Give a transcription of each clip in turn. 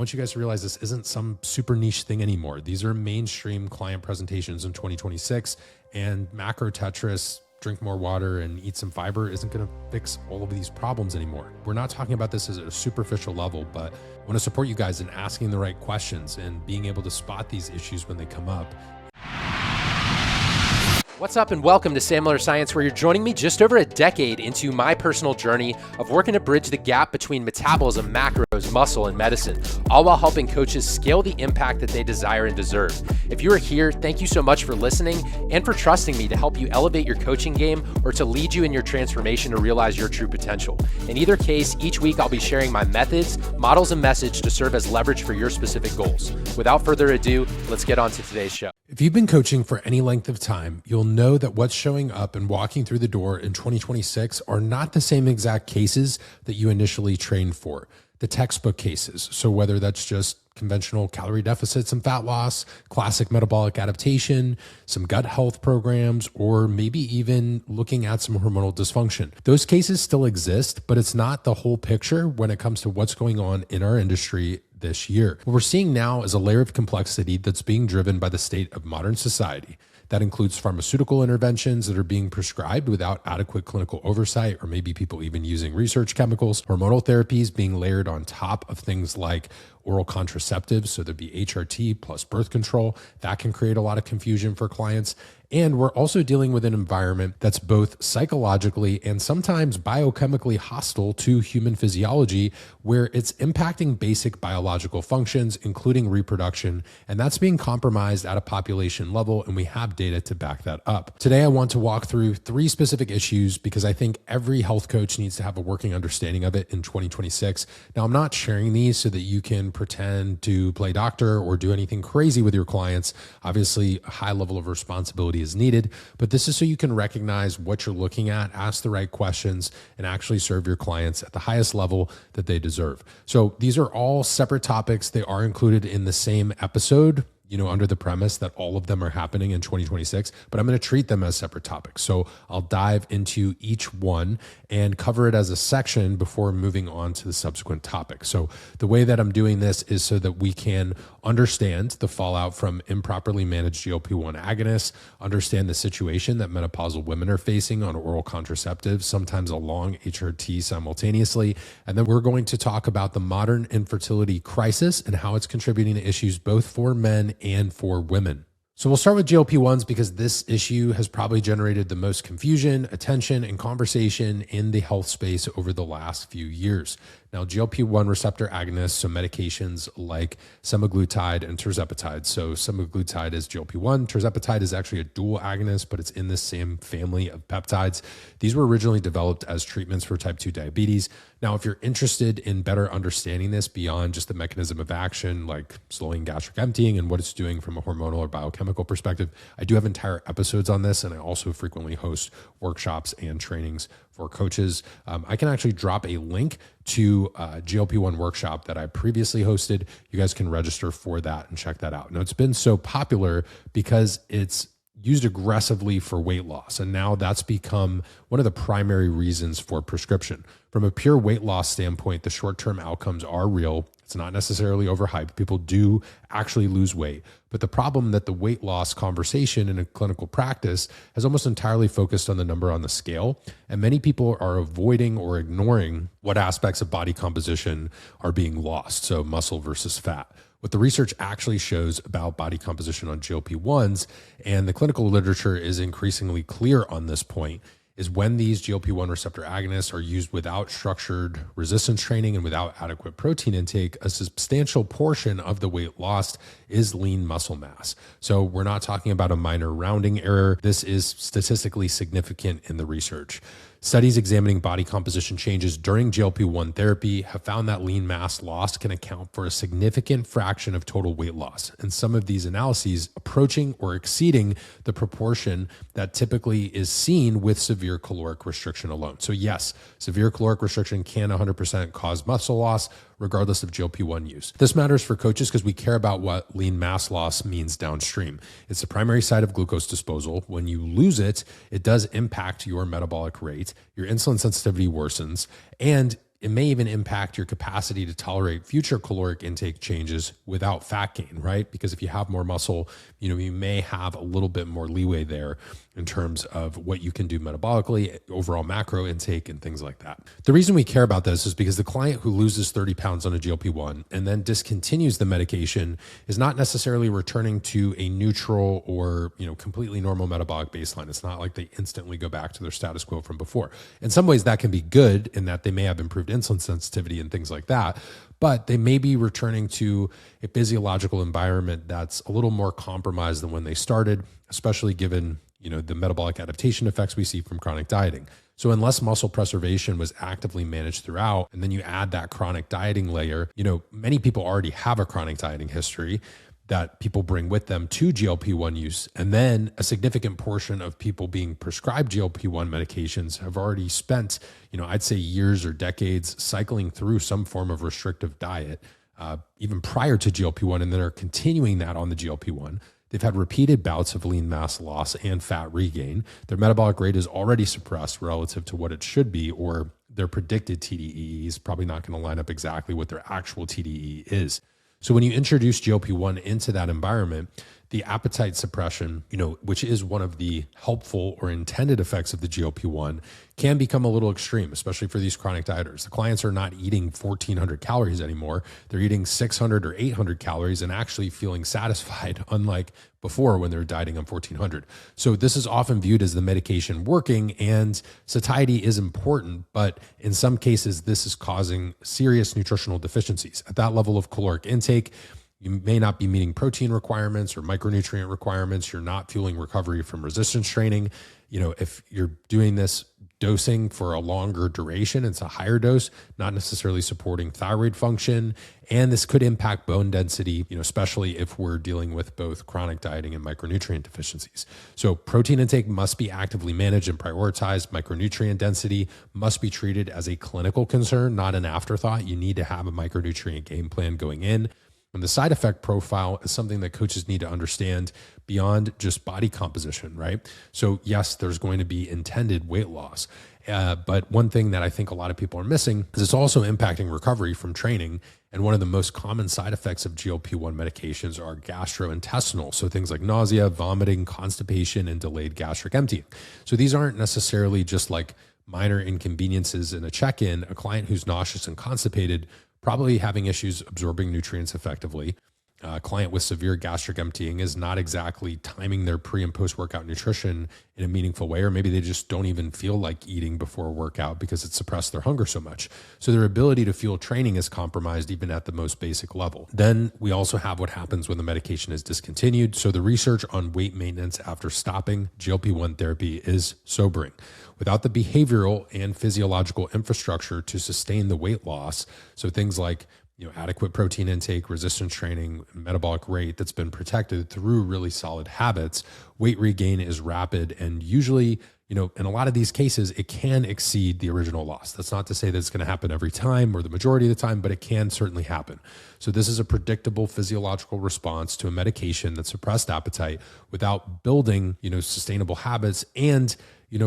want you guys to realize this isn't some super niche thing anymore. These are mainstream client presentations in 2026, and macro Tetris, drink more water and eat some fiber, isn't going to fix all of these problems anymore. We're not talking about this as a superficial level, but I want to support you guys in asking the right questions and being able to spot these issues when they come up. What's up and welcome to Sam Miller Science, where you're joining me just over a decade into my personal journey of working to bridge the gap between metabolism, macros, muscle, and medicine, all while helping coaches scale the impact that they desire and deserve. If you are here, thank you so much for listening and for trusting me to help you elevate your coaching game or to lead you in your transformation to realize your true potential. In either case, each week I'll be sharing my methods, models, and message to serve as leverage for your specific goals. Without further ado, let's get on to today's show. If you've been coaching for any length of time, you'll know that what's showing up and walking through the door in 2026 are not the same exact cases that you initially trained for, the textbook cases. So whether that's just conventional calorie deficits and fat loss, classic metabolic adaptation, some gut health programs, or maybe even looking at some hormonal dysfunction. Those cases still exist, but it's not the whole picture when it comes to what's going on in our industry this year. What we're seeing now is a layer of complexity that's being driven by the state of modern society. That includes pharmaceutical interventions that are being prescribed without adequate clinical oversight, or maybe people even using research chemicals, hormonal therapies being layered on top of things like oral contraceptives. So there'd be HRT plus birth control. That can create a lot of confusion for clients. And we're also dealing with an environment that's both psychologically and sometimes biochemically hostile to human physiology, where it's impacting basic biological functions, including reproduction. And that's being compromised at a population level, and we have data to back that up. Today, I want to walk through 3 specific issues because I think every health coach needs to have a working understanding of it in 2026. Now, I'm not sharing these so that you can pretend to play doctor or do anything crazy with your clients. Obviously, a high level of responsibility is needed, but this is so you can recognize what you're looking at, ask the right questions, and actually serve your clients at the highest level that they deserve. So these are all separate topics. They are included in the same episode, under the premise that all of them are happening in 2026, but I'm going to treat them as separate topics. So I'll dive into each one and cover it as a section before moving on to the subsequent topic. So the way that I'm doing this is so that we can understand the fallout from improperly managed GLP-1 agonists, understand the situation that menopausal women are facing on oral contraceptives, sometimes a long HRT simultaneously. And then we're going to talk about the modern infertility crisis and how it's contributing to issues both for men and for women. So we'll start with GLP-1s because this issue has probably generated the most confusion, attention, and conversation in the health space over the last few years. Now, GLP-1 receptor agonists, so medications like semaglutide and tirzepatide. So semaglutide is GLP-1. Tirzepatide is actually a dual agonist, but it's in the same family of peptides. These were originally developed as treatments for type 2 diabetes. Now, if you're interested in better understanding this beyond just the mechanism of action, like slowing gastric emptying and what it's doing from a hormonal or biochemical perspective, I do have entire episodes on this, and I also frequently host workshops and trainings for coaches. I can actually drop a link to a GLP-1 workshop that I previously hosted. You guys can register for that and check that out. Now, it's been so popular because it's used aggressively for weight loss, and now that's become one of the primary reasons for prescription. From a pure weight loss standpoint, the short-term outcomes are real. It's not necessarily overhyped. People do actually lose weight. But the problem that the weight loss conversation in a clinical practice has almost entirely focused on the number on the scale. And many people are avoiding or ignoring what aspects of body composition are being lost. So muscle versus fat. What the research actually shows about body composition on GLP-1s, and the clinical literature is increasingly clear on this point, is when these GLP-1 receptor agonists are used without structured resistance training and without adequate protein intake, a substantial portion of the weight lost is lean muscle mass. So we're not talking about a minor rounding error. This is statistically significant in the research. Studies examining body composition changes during GLP-1 therapy have found that lean mass lost can account for a significant fraction of total weight loss, and some of these analyses approaching or exceeding the proportion that typically is seen with severe caloric restriction alone. So yes, severe caloric restriction can 100% cause muscle loss, regardless of GLP-1 use. This matters for coaches because we care about what lean mass loss means downstream. It's the primary site of glucose disposal. When you lose it, it does impact your metabolic rate, your insulin sensitivity worsens, and it may even impact your capacity to tolerate future caloric intake changes without fat gain, right? Because if you have more muscle, you may have a little bit more leeway there in terms of what you can do metabolically, overall macro intake, and things like that. The reason we care about this is because the client who loses 30 pounds on a GLP-1 and then discontinues the medication is not necessarily returning to a neutral or completely normal metabolic baseline. It's not like they instantly go back to their status quo from before. In some ways, that can be good in that they may have improved insulin sensitivity and things like that, but they may be returning to a physiological environment that's a little more compromised than when they started, especially given the metabolic adaptation effects we see from chronic dieting. So unless muscle preservation was actively managed throughout, and then you add that chronic dieting layer, many people already have a chronic dieting history that people bring with them to GLP-1 use. And then a significant portion of people being prescribed GLP-1 medications have already spent, I'd say years or decades cycling through some form of restrictive diet, even prior to GLP-1, and then are continuing that on the GLP-1. They've had repeated bouts of lean mass loss and fat regain. Their metabolic rate is already suppressed relative to what it should be, or their predicted TDEE is probably not going to line up exactly what their actual TDEE is. So when you introduce GLP-1 into that environment, the appetite suppression, which is one of the helpful or intended effects of the GLP-1, can become a little extreme, especially for these chronic dieters. The clients are not eating 1,400 calories anymore. They're eating 600 or 800 calories and actually feeling satisfied, unlike before when they're dieting on 1,400. So this is often viewed as the medication working, and satiety is important, but in some cases, this is causing serious nutritional deficiencies. At that level of caloric intake, you may not be meeting protein requirements or micronutrient requirements. You're not fueling recovery from resistance training. If you're doing this dosing for a longer duration, it's a higher dose, not necessarily supporting thyroid function. And this could impact bone density, especially if we're dealing with both chronic dieting and micronutrient deficiencies. So protein intake must be actively managed and prioritized. Micronutrient density must be treated as a clinical concern, not an afterthought. You need to have a micronutrient game plan going in. And the side effect profile is something that coaches need to understand beyond just body composition, right? So yes, there's going to be intended weight loss. But one thing that I think a lot of people are missing is it's also impacting recovery from training. And one of the most common side effects of GLP-1 medications are gastrointestinal. So things like nausea, vomiting, constipation, and delayed gastric emptying. So these aren't necessarily just like minor inconveniences in a check-in. A client who's nauseous and constipated probably having issues absorbing nutrients effectively. A client with severe gastric emptying is not exactly timing their pre and post workout nutrition in a meaningful way, or maybe they just don't even feel like eating before a workout because it suppressed their hunger so much. So their ability to fuel training is compromised even at the most basic level. Then we also have what happens when the medication is discontinued. So the research on weight maintenance after stopping GLP-1 therapy is sobering. Without the behavioral and physiological infrastructure to sustain the weight loss, so things like adequate protein intake, resistance training, metabolic rate that's been protected through really solid habits, weight regain is rapid. And usually, in a lot of these cases, it can exceed the original loss. That's not to say that it's going to happen every time or the majority of the time, but it can certainly happen. So this is a predictable physiological response to a medication that suppressed appetite without building, sustainable habits and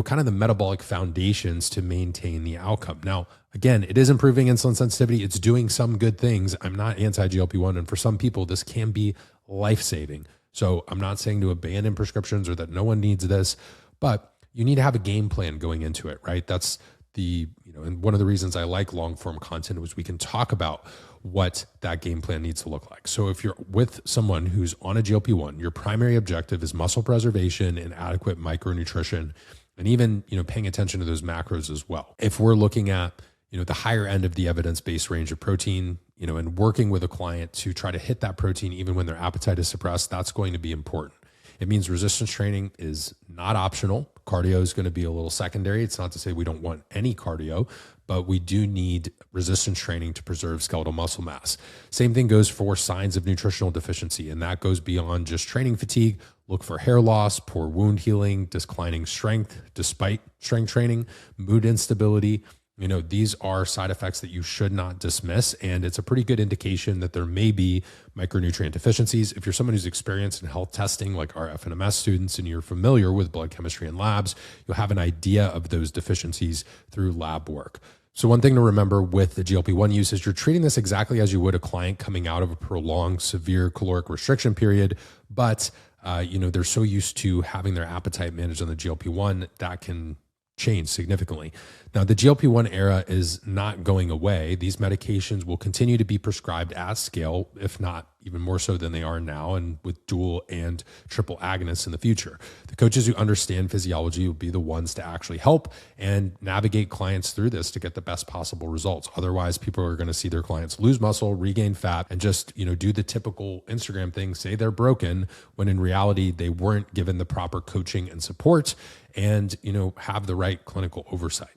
kind of the metabolic foundations to maintain the outcome. Now, again, it is improving insulin sensitivity. It's doing some good things. I'm not anti-GLP-1. And for some people, this can be life-saving. So I'm not saying to abandon prescriptions or that no one needs this, but you need to have a game plan going into it, right? That's and one of the reasons I like long form content was we can talk about what that game plan needs to look like. So if you're with someone who's on a GLP-1, your primary objective is muscle preservation and adequate micronutrition, and even, paying attention to those macros as well. If we're looking at, the higher end of the evidence-based range of protein, and working with a client to try to hit that protein even when their appetite is suppressed, that's going to be important. It means resistance training is not optional. Cardio is going to be a little secondary. It's not to say we don't want any cardio, but we do need resistance training to preserve skeletal muscle mass. Same thing goes for signs of nutritional deficiency, and that goes beyond just training fatigue. Look for hair loss, poor wound healing, declining strength despite strength training, mood instability. These are side effects that you should not dismiss, and it's a pretty good indication that there may be micronutrient deficiencies. If you're someone who's experienced in health testing, like our FNMS students, and you're familiar with blood chemistry and labs, you'll have an idea of those deficiencies through lab work. So one thing to remember with the GLP-1 use is you're treating this exactly as you would a client coming out of a prolonged severe caloric restriction period, but they're so used to having their appetite managed on the GLP-1 that can change significantly. Now, the GLP-1 era is not going away. These medications will continue to be prescribed at scale, if not even more so than they are now, and with dual and triple agonists in the future. The coaches who understand physiology will be the ones to actually help and navigate clients through this to get the best possible results. Otherwise, people are going to see their clients lose muscle, regain fat, and just, do the typical Instagram thing, say they're broken, when in reality, they weren't given the proper coaching and support and, have the right clinical oversight.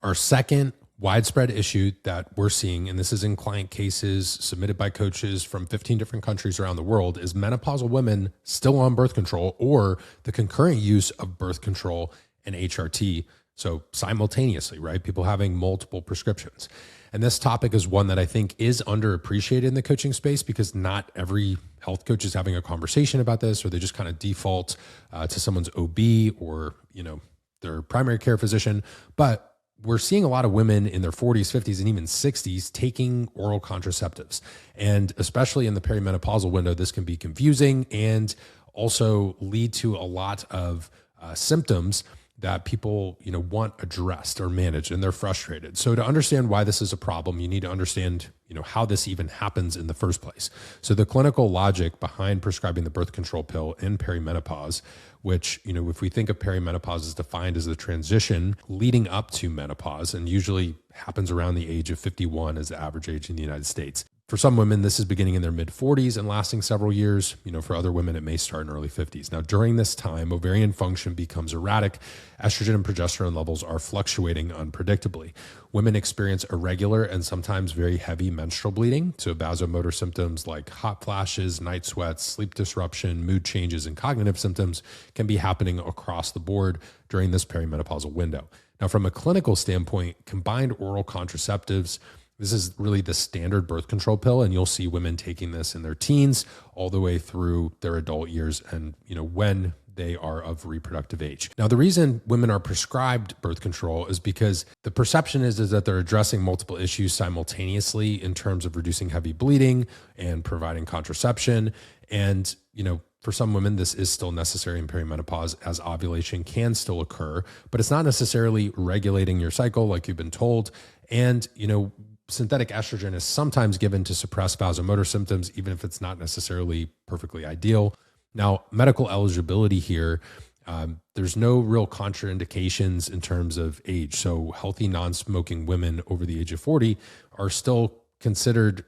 Our second widespread issue that we're seeing, and this is in client cases submitted by coaches from 15 different countries around the world, is menopausal women still on birth control or the concurrent use of birth control and HRT. So simultaneously, right? People having multiple prescriptions. And this topic is one that I think is underappreciated in the coaching space because not every health coach is having a conversation about this, or they just kind of default to someone's OB or, their primary care physician. But we're seeing a lot of women in their 40s, 50s, and even 60s taking oral contraceptives. And especially in the perimenopausal window, this can be confusing and also lead to a lot of symptoms that people, want addressed or managed, and they're frustrated. So to understand why this is a problem, you need to understand, how this even happens in the first place. So the clinical logic behind prescribing the birth control pill in perimenopause, which, if we think of perimenopause as defined as the transition leading up to menopause, and usually happens around the age of 51 as the average age in the United States. For some women, this is beginning in their mid 40s and lasting several years. For other women, it may start in early 50s. Now, during this time, ovarian function becomes erratic. Estrogen and progesterone levels are fluctuating unpredictably. Women experience irregular and sometimes very heavy menstrual bleeding. So vasomotor symptoms like hot flashes, night sweats, sleep disruption, mood changes, and cognitive symptoms can be happening across the board during this perimenopausal window. Now, from a clinical standpoint, combined oral contraceptives, this is really the standard birth control pill, and you'll see women taking this in their teens all the way through their adult years and, when they are of reproductive age. Now, the reason women are prescribed birth control is because the perception is that they're addressing multiple issues simultaneously in terms of reducing heavy bleeding and providing contraception. And, for some women, this is still necessary in perimenopause as ovulation can still occur, but it's not necessarily regulating your cycle like you've been told. And, synthetic estrogen is sometimes given to suppress vasomotor symptoms, even if it's not necessarily perfectly ideal. Now, medical eligibility here, there's no real contraindications in terms of age. So healthy non-smoking women over the age of 40 are still considered,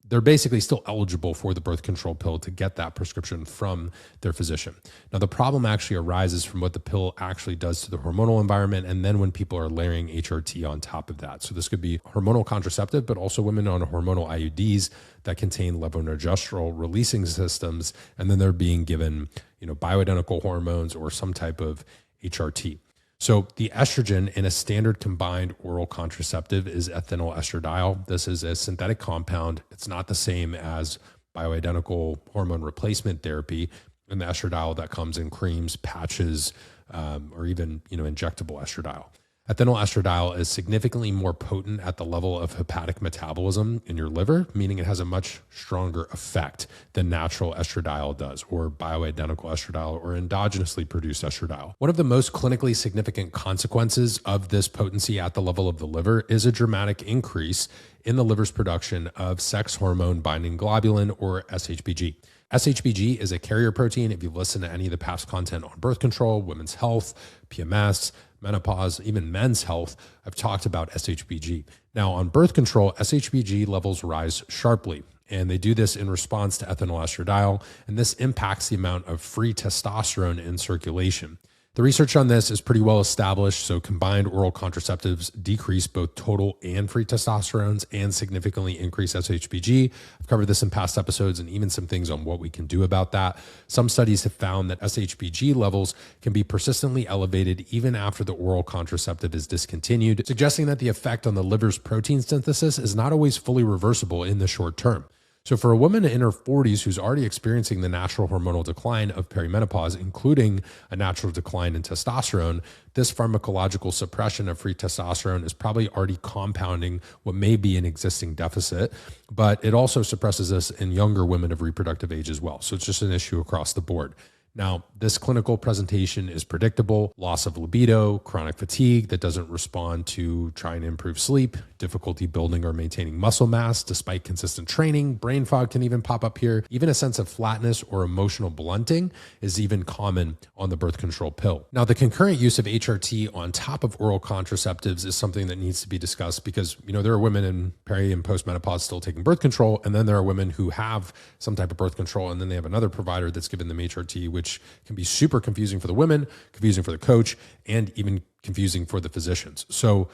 they're basically still eligible for the birth control pill to get that prescription from their physician. Now, the problem actually arises from what the pill actually does to the hormonal environment, and then when people are layering HRT on top of that. So this could be hormonal contraceptive, but also women on hormonal IUDs that contain levonorgestrel releasing systems, and then they're being given, bioidentical hormones or some type of HRT. So the estrogen in a standard combined oral contraceptive is ethinyl estradiol. This is a synthetic compound. It's not the same as bioidentical hormone replacement therapy and the estradiol that comes in creams, patches, or even injectable estradiol. Ethinyl estradiol is significantly more potent at the level of hepatic metabolism in your liver, meaning it has a much stronger effect than natural estradiol does, or bioidentical estradiol, or endogenously produced estradiol. One of the most clinically significant consequences of this potency at the level of the liver is a dramatic increase in the liver's production of sex hormone binding globulin, or SHBG. SHBG is a carrier protein. If you've listened to any of the past content on birth control, women's health, PMS, menopause, even men's health, I've talked about SHBG. Now, on birth control, SHBG levels rise sharply, and they do this in response to ethinyl estradiol, and this impacts the amount of free testosterone in circulation. The research on this is pretty well established, so combined oral contraceptives decrease both total and free testosterones and significantly increase SHBG. I've covered this in past episodes and even some things on what we can do about that. Some studies have found that SHBG levels can be persistently elevated even after the oral contraceptive is discontinued, suggesting that the effect on the liver's protein synthesis is not always fully reversible in the short term. So for a woman in her 40s who's already experiencing the natural hormonal decline of perimenopause, including a natural decline in testosterone, this pharmacological suppression of free testosterone is probably already compounding what may be an existing deficit, but it also suppresses this in younger women of reproductive age as well. So it's just an issue across the board. Now, this clinical presentation is predictable: loss of libido, chronic fatigue that doesn't respond to trying to improve sleep, difficulty building or maintaining muscle mass despite consistent training, brain fog can even pop up here. Even a sense of flatness or emotional blunting is even common on the birth control pill. Now, the concurrent use of HRT on top of oral contraceptives is something that needs to be discussed because, there are women in peri and postmenopause still taking birth control, and then there are women who have some type of birth control, and then they have another provider that's giving them HRT, which can be super confusing for the women, confusing for the coach, and even confusing for the physicians. So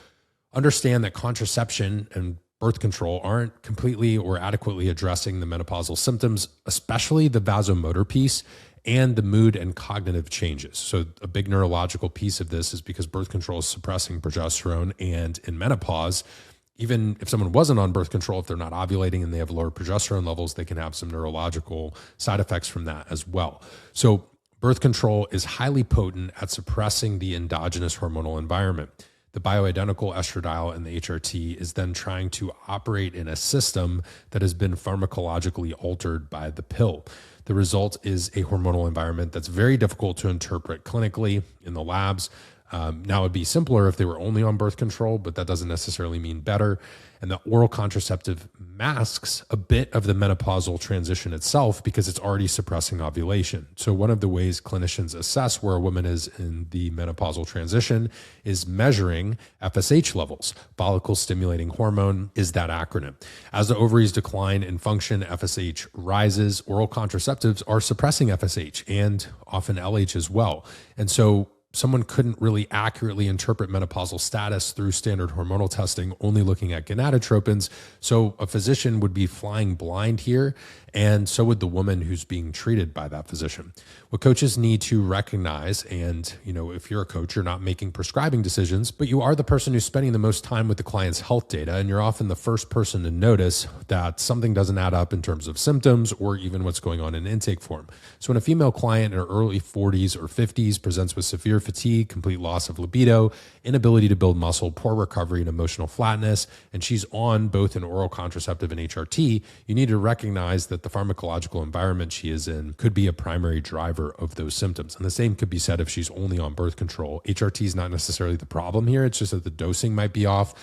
understand that contraception and birth control aren't completely or adequately addressing the menopausal symptoms, especially the vasomotor piece and the mood and cognitive changes. So a big neurological piece of this is because birth control is suppressing progesterone, and in menopause, even if someone wasn't on birth control, if they're not ovulating and they have lower progesterone levels, they can have some neurological side effects from that as well. So birth control is highly potent at suppressing the endogenous hormonal environment. The bioidentical estradiol and the HRT is then trying to operate in a system that has been pharmacologically altered by the pill. The result is a hormonal environment that's very difficult to interpret clinically in the labs. Now, it'd be simpler if they were only on birth control, but that doesn't necessarily mean better. And the oral contraceptive masks a bit of the menopausal transition itself because it's already suppressing ovulation. So one of the ways clinicians assess where a woman is in the menopausal transition is measuring FSH levels. Follicle stimulating hormone is that acronym. As the ovaries decline in function, FSH rises. Oral contraceptives are suppressing FSH and often LH as well. And so someone couldn't really accurately interpret menopausal status through standard hormonal testing, only looking at gonadotropins. So a physician would be flying blind here, and so would the woman who's being treated by that physician. What coaches need to recognize, and if you're a coach, you're not making prescribing decisions, but you are the person who's spending the most time with the client's health data, and you're often the first person to notice that something doesn't add up in terms of symptoms or even what's going on in intake form. So when a female client in her early 40s or 50s presents with severe fatigue, complete loss of libido, inability to build muscle, poor recovery, and emotional flatness, and she's on both an oral contraceptive and HRT, you need to recognize that the pharmacological environment she is in could be a primary driver of those symptoms. And the same could be said if she's only on birth control. HRT is not necessarily the problem here. It's just that the dosing might be off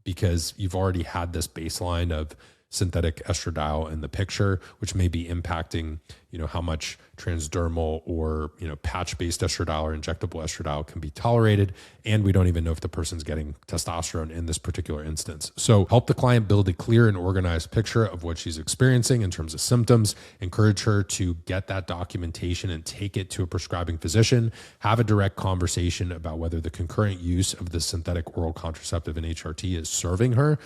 because you've already had this baseline of synthetic estradiol in the picture, which may be impacting, how much transdermal or, patch-based estradiol or injectable estradiol can be tolerated. And we don't even know if the person's getting testosterone in this particular instance. So help the client build a clear and organized picture of what she's experiencing in terms of symptoms. Encourage her to get that documentation and take it to a prescribing physician. Have a direct conversation about whether the concurrent use of the synthetic oral contraceptive and HRT is serving her.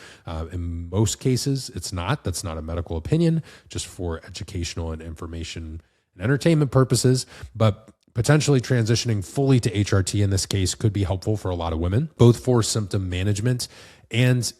In most cases, it's not. That's not a medical opinion, just for educational and information and entertainment purposes, but potentially transitioning fully to HRT in this case could be helpful for a lot of women, both for symptom management and,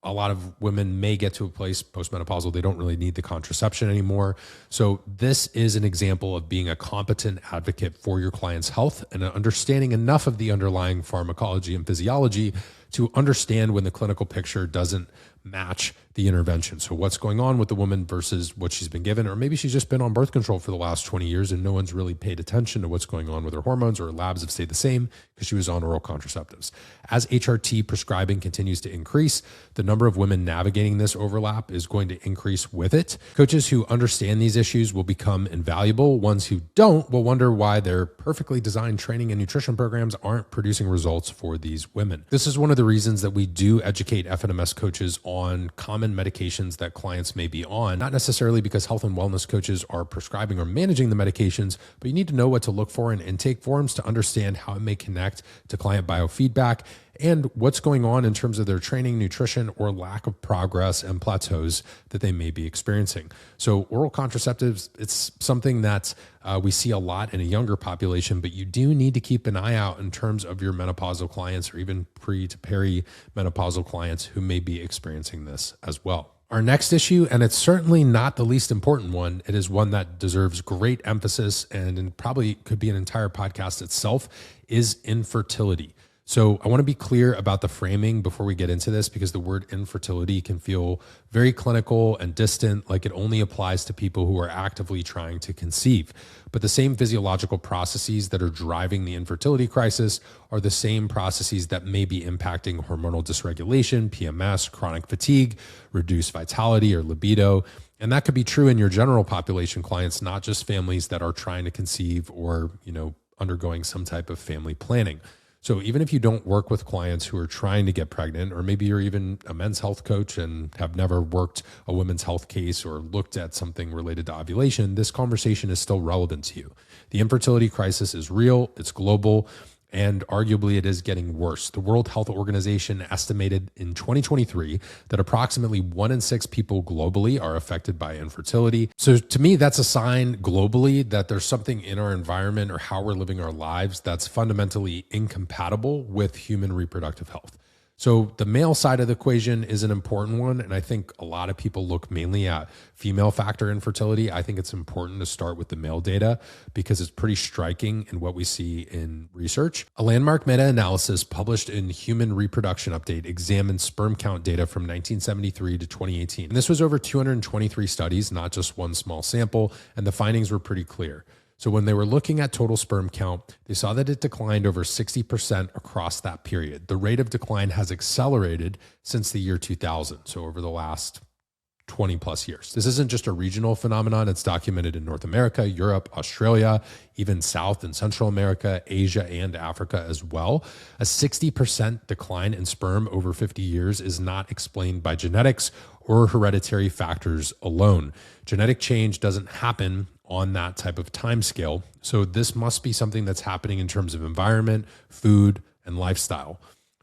a lot of women may get to a place postmenopausal, they don't really need the contraception anymore. So this is an example of being a competent advocate for your client's health and understanding enough of the underlying pharmacology and physiology to understand when the clinical picture doesn't match the intervention. So what's going on with the woman versus what she's been given, or maybe she's just been on birth control for the last 20 years and no one's really paid attention to what's going on with her hormones, or labs have stayed the same because she was on oral contraceptives. As HRT prescribing continues to increase, the number of women navigating this overlap is going to increase with it. Coaches who understand these issues will become invaluable. Ones who don't will wonder why their perfectly designed training and nutrition programs aren't producing results for these women. This is one of the reasons that we do educate FNMS coaches on common medications that clients may be on, not necessarily because health and wellness coaches are prescribing or managing the medications, but you need to know what to look for in intake forms to understand how it may connect to client biofeedback and what's going on in terms of their training, nutrition, or lack of progress and plateaus that they may be experiencing. So oral contraceptives, it's something that we see a lot in a younger population, but you do need to keep an eye out in terms of your menopausal clients or even pre to perimenopausal clients who may be experiencing this as well. Our next issue, and it's certainly not the least important one, it is one that deserves great emphasis and probably could be an entire podcast itself, is infertility. So I want to be clear about the framing before we get into this, because the word infertility can feel very clinical and distant, like it only applies to people who are actively trying to conceive. But the same physiological processes that are driving the infertility crisis are the same processes that may be impacting hormonal dysregulation, PMS, chronic fatigue, reduced vitality or libido. And that could be true in your general population clients, not just families that are trying to conceive or, undergoing some type of family planning. So even if you don't work with clients who are trying to get pregnant, or maybe you're even a men's health coach and have never worked a women's health case or looked at something related to ovulation, this conversation is still relevant to you. The infertility crisis is real, it's global, and arguably it is getting worse. The World Health Organization estimated in 2023 that approximately 1 in 6 people globally are affected by infertility. So to me, that's a sign globally that there's something in our environment or how we're living our lives that's fundamentally incompatible with human reproductive health. So the male side of the equation is an important one, and I think a lot of people look mainly at female factor infertility. I think it's important to start with the male data because it's pretty striking in what we see in research. A landmark meta-analysis published in Human Reproduction Update examined sperm count data from 1973 to 2018. And this was over 223 studies, not just one small sample, and the findings were pretty clear. So when they were looking at total sperm count, they saw that it declined over 60% across that period. The rate of decline has accelerated since the year 2000, so over the last 20 plus years. This isn't just a regional phenomenon. It's documented in North America, Europe, Australia, even South and Central America, Asia, and Africa as well. A 60% decline in sperm over 50 years is not explained by genetics or hereditary factors alone. Genetic change doesn't happen on that type of time scale. So this must be something that's happening in terms of environment, food, and lifestyle.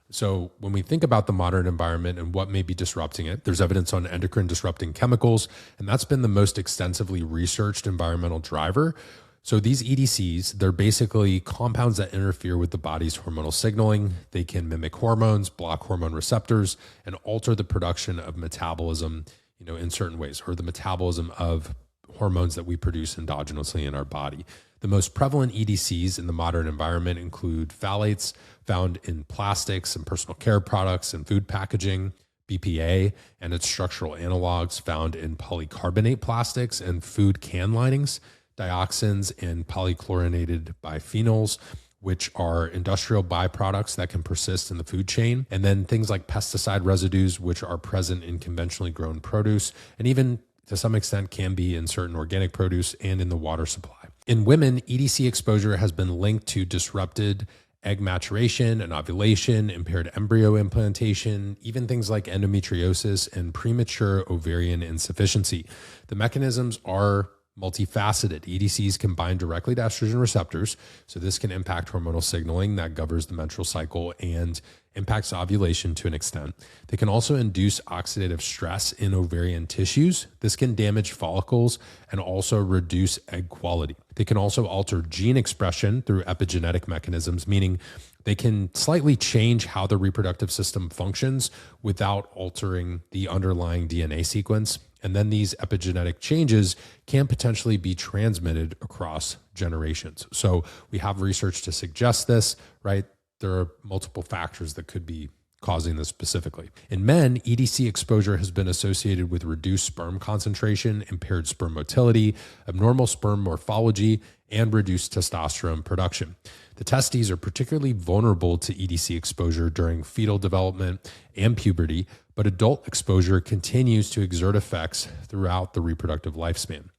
So when we think about the modern environment and what may be disrupting it, there's evidence on endocrine disrupting chemicals, and that's been the most extensively researched environmental driver. So these EDCs, they're basically compounds that interfere with the body's hormonal signaling. They can mimic hormones, block hormone receptors, and alter the production of metabolism, in certain ways, or the metabolism of hormones that we produce endogenously in our body. The most prevalent EDCs in the modern environment include phthalates found in plastics and personal care products and food packaging, BPA and its structural analogs found in polycarbonate plastics and food can linings, dioxins and polychlorinated biphenyls, which are industrial byproducts that can persist in the food chain, and then things like pesticide residues, which are present in conventionally grown produce, and even to some extent can be in certain organic produce and in the water supply. In women, EDC exposure has been linked to disrupted egg maturation and ovulation, impaired embryo implantation, even things like endometriosis and premature ovarian insufficiency. The mechanisms are multifaceted. EDCs can bind directly to estrogen receptors, so this can impact hormonal signaling that governs the menstrual cycle and impacts ovulation to an extent. They can also induce oxidative stress in ovarian tissues. This can damage follicles and also reduce egg quality. They can also alter gene expression through epigenetic mechanisms, meaning they can slightly change how the reproductive system functions without altering the underlying DNA sequence. And then these epigenetic changes can potentially be transmitted across generations. So we have research to suggest this, right? There are multiple factors that could be causing this specifically. In men, EDC exposure has been associated with reduced sperm concentration, impaired sperm motility, abnormal sperm morphology, and reduced testosterone production. The testes are particularly vulnerable to EDC exposure during fetal development and puberty, but adult exposure continues to exert effects throughout the reproductive lifespan.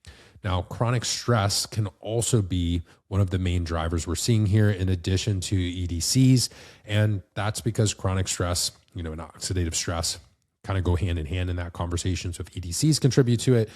Now, chronic stress can also be one of the main drivers we're seeing here in addition to EDCs, and that's because chronic stress, and oxidative stress kind of go hand in hand in that conversation. So if EDCs contribute to it,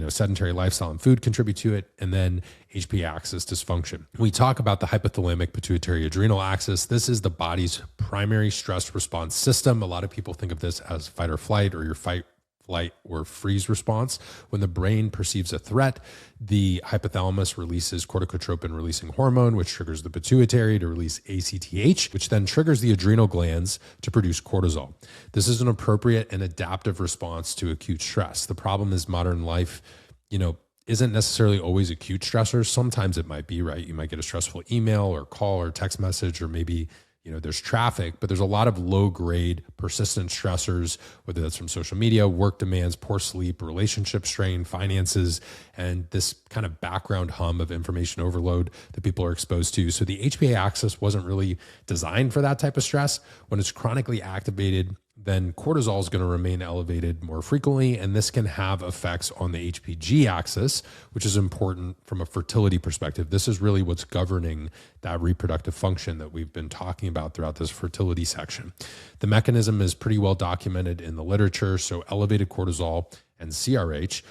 sedentary lifestyle and food contribute to it, and then HPA axis dysfunction. We talk about the hypothalamic pituitary adrenal axis. This is the body's primary stress response system. A lot of people think of this as fight or flight or your fight, flight, or freeze response. When the brain perceives a threat, the hypothalamus releases corticotropin-releasing hormone, which triggers the pituitary to release ACTH, which then triggers the adrenal glands to produce cortisol. This is an appropriate and adaptive response to acute stress. The problem is modern life, isn't necessarily always acute stressors. Sometimes it might be, right? You might get a stressful email or call or text message, or maybe there's traffic, but there's a lot of low-grade persistent stressors, whether that's from social media, work demands, poor sleep, relationship strain, finances, and this kind of background hum of information overload that people are exposed to. So the HPA axis wasn't really designed for that type of stress. When it's chronically activated, then cortisol is going to remain elevated more frequently, and this can have effects on the HPG axis, which is important from a fertility perspective. This is really what's governing that reproductive function that we've been talking about throughout this fertility section. The mechanism is pretty well documented in the literature. So elevated cortisol and CRH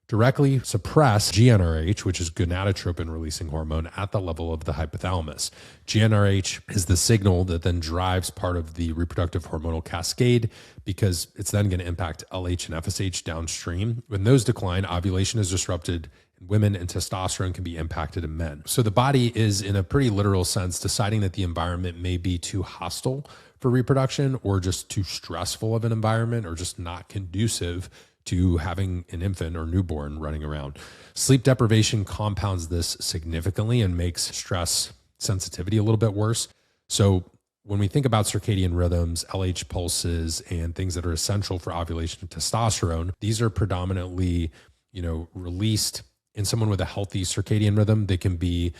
directly suppress GnRH, which is gonadotropin releasing hormone, at the level of the hypothalamus. GnRH is the signal that then drives part of the reproductive hormonal cascade, because it's then going to impact LH and FSH downstream. When those decline, ovulation is disrupted in women and testosterone can be impacted in men. So the body is, in a pretty literal sense, deciding that the environment may be too hostile for reproduction, or just too stressful of an environment, or just not conducive to having an infant or newborn running around. Sleep deprivation compounds this significantly and makes stress sensitivity a little bit worse. So when we think about circadian rhythms, LH pulses, and things that are essential for ovulation and testosterone, these are predominantly, released in someone with a healthy circadian rhythm. They can be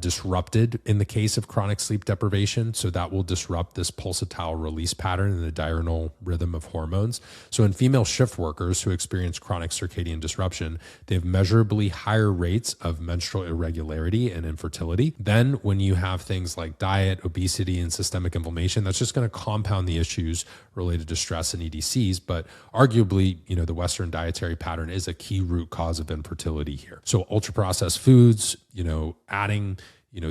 disrupted in the case of chronic sleep deprivation. So that will disrupt this pulsatile release pattern in the diurnal rhythm of hormones. So in female shift workers who experience chronic circadian disruption, they have measurably higher rates of menstrual irregularity and infertility. Then when you have things like diet, obesity, and systemic inflammation, that's just going to compound the issues related to stress and EDCs. But arguably, the Western dietary pattern is a key root cause of infertility here. So ultra processed foods, adding,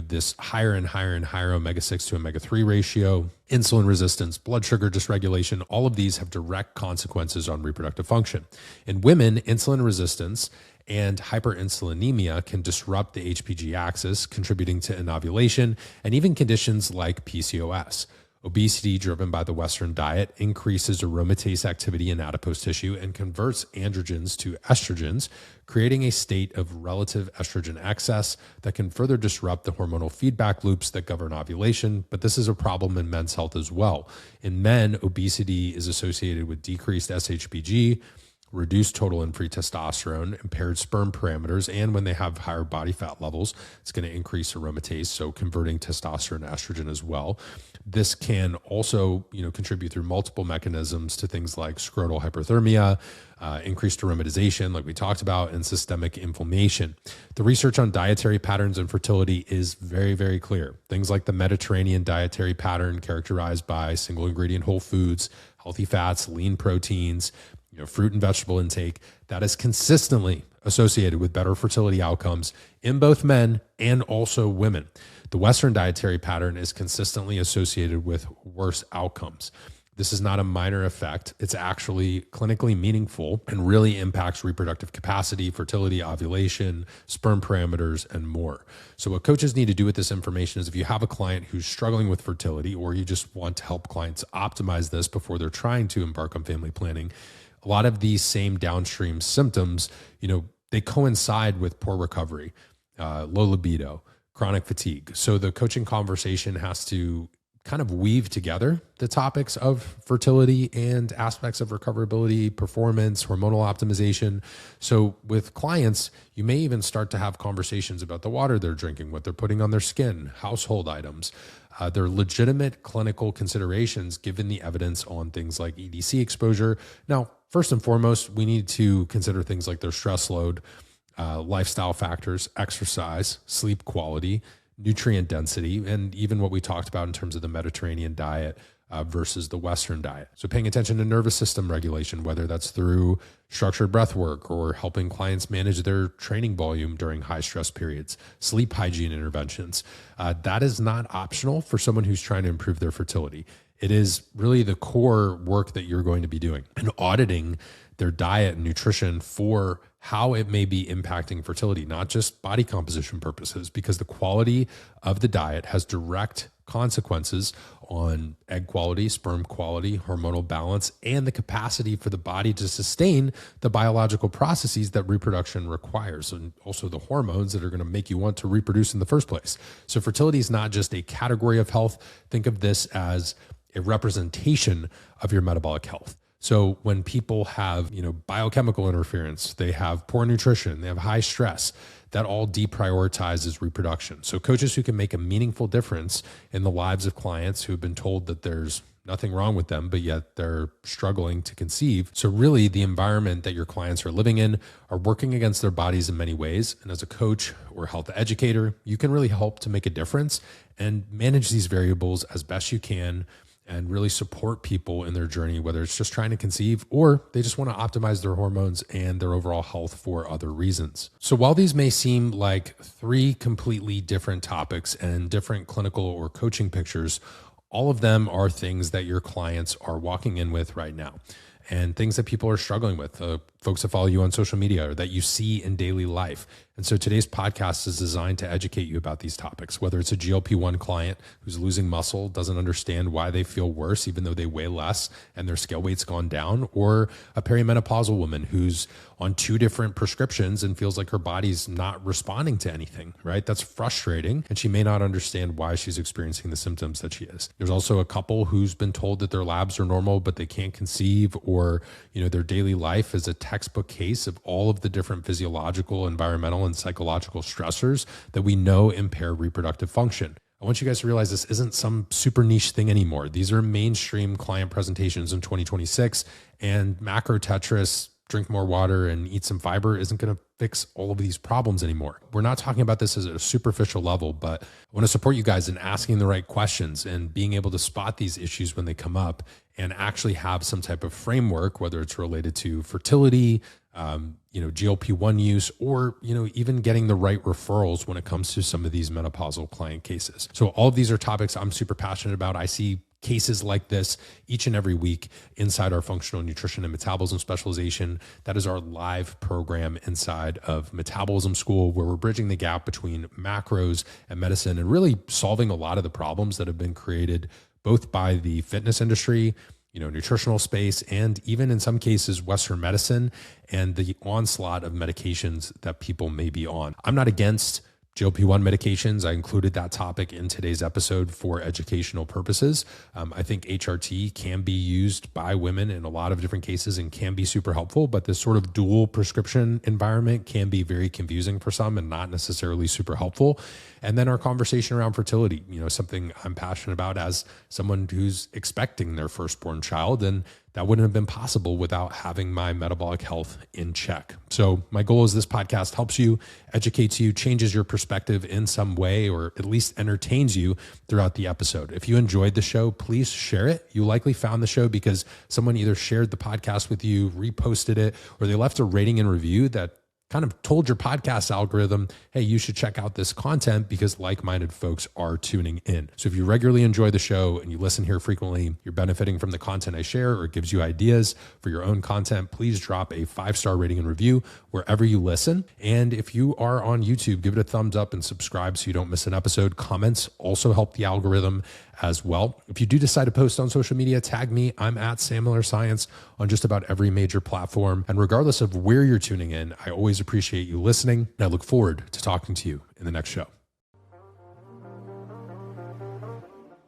this higher and higher and higher omega-6 to omega-3 ratio, insulin resistance, blood sugar dysregulation, all of these have direct consequences on reproductive function. In women, insulin resistance and hyperinsulinemia can disrupt the HPG axis, contributing to anovulation and even conditions like PCOS. Obesity driven by the Western diet increases aromatase activity in adipose tissue and converts androgens to estrogens, creating a state of relative estrogen excess that can further disrupt the hormonal feedback loops that govern ovulation. But this is a problem in men's health as well. In men, obesity is associated with decreased SHBG, reduced total and free testosterone, impaired sperm parameters, and when they have higher body fat levels, it's going to increase aromatase, so converting testosterone to estrogen as well. This can also, contribute through multiple mechanisms to things like scrotal hyperthermia, increased aromatization, like we talked about, and systemic inflammation. The research on dietary patterns and fertility is very, very clear. Things like the Mediterranean dietary pattern, characterized by single ingredient whole foods, healthy fats, lean proteins, fruit and vegetable intake, that is consistently associated with better fertility outcomes in both men and also women. The Western dietary pattern is consistently associated with worse outcomes. This is not a minor effect. It's actually clinically meaningful and really impacts reproductive capacity, fertility, ovulation, sperm parameters, and more. So what coaches need to do with this information is, if you have a client who's struggling with fertility, or you just want to help clients optimize this before they're trying to embark on family planning, a lot of these same downstream symptoms, they coincide with poor recovery, low libido, chronic fatigue. So the coaching conversation has to kind of weave together the topics of fertility and aspects of recoverability, performance, hormonal optimization. So with clients, you may even start to have conversations about the water they're drinking, what they're putting on their skin, household items. They're legitimate clinical considerations given the evidence on things like EDC exposure. Now, first and foremost, we need to consider things like their stress load, lifestyle factors, exercise, sleep quality, nutrient density, and even what we talked about in terms of the Mediterranean diet versus the Western diet. So paying attention to nervous system regulation, whether that's through structured breath work or helping clients manage their training volume during high stress periods, sleep hygiene interventions. That is not optional for someone who's trying to improve their fertility. It is really the core work that you're going to be doing, and auditing their diet and nutrition for how it may be impacting fertility, not just body composition purposes, because the quality of the diet has direct consequences on egg quality, sperm quality, hormonal balance, and the capacity for the body to sustain the biological processes that reproduction requires, and also the hormones that are going to make you want to reproduce in the first place. So fertility is not just a category of health. Think of this as a representation of your metabolic health. So when people have, biochemical interference, they have poor nutrition, they have high stress, that all deprioritizes reproduction. So coaches who can make a meaningful difference in the lives of clients who have been told that there's nothing wrong with them, but yet they're struggling to conceive. So really the environment that your clients are living in are working against their bodies in many ways. And as a coach or health educator, you can really help to make a difference and manage these variables as best you can and really support people in their journey, whether it's just trying to conceive or they just want to optimize their hormones and their overall health for other reasons. So while these may seem like three completely different topics and different clinical or coaching pictures, all of them are things that your clients are walking in with right now and things that people are struggling with, folks that follow you on social media or that you see in daily life. And so today's podcast is designed to educate you about these topics, whether it's a GLP-1 client who's losing muscle, doesn't understand why they feel worse, even though they weigh less and their scale weight's gone down, or a perimenopausal woman who's on 2 different prescriptions and feels like her body's not responding to anything, right? That's frustrating. And she may not understand why she's experiencing the symptoms that she is. There's also a couple who's been told that their labs are normal, but they can't conceive, or, their daily life is a textbook case of all of the different physiological, environmental, and psychological stressors that we know impair reproductive function. I want you guys to realize this isn't some super niche thing anymore. These are mainstream client presentations in 2026, and macro Tetris, drink more water and eat some fiber, isn't going to fix all of these problems anymore. We're not talking about this as a superficial level, but I want to support you guys in asking the right questions and being able to spot these issues when they come up and actually have some type of framework, whether it's related to fertility, GLP-1 use, or, even getting the right referrals when it comes to some of these menopausal client cases. So all of these are topics I'm super passionate about. I see cases like this each and every week inside our functional nutrition and metabolism specialization. That is our live program inside of Metabolism School, where we're bridging the gap between macros and medicine and really solving a lot of the problems that have been created both by the fitness industry, nutritional space, and even in some cases, Western medicine and the onslaught of medications that people may be on. I'm not against GLP-1 medications. I included that topic in today's episode for educational purposes. I think HRT can be used by women in a lot of different cases and can be super helpful, but this sort of dual prescription environment can be very confusing for some and not necessarily super helpful. And then our conversation around fertility, something I'm passionate about as someone who's expecting their firstborn child, and that wouldn't have been possible without having my metabolic health in check. So my goal is this podcast helps you, educates you, changes your perspective in some way, or at least entertains you throughout the episode. If you enjoyed the show, please share it. You likely found the show because someone either shared the podcast with you, reposted it, or they left a rating and review that kind of told your podcast algorithm, hey, you should check out this content because like-minded folks are tuning in. So if you regularly enjoy the show and you listen here frequently, you're benefiting from the content I share or it gives you ideas for your own content, please drop a 5-star rating and review wherever you listen. And if you are on YouTube, give it a thumbs up and subscribe so you don't miss an episode. Comments also help the algorithm as well. If you do decide to post on social media, tag me. I'm at Sam Miller Science on just about every major platform. And regardless of where you're tuning in, I always appreciate you listening. And I look forward to talking to you in the next show.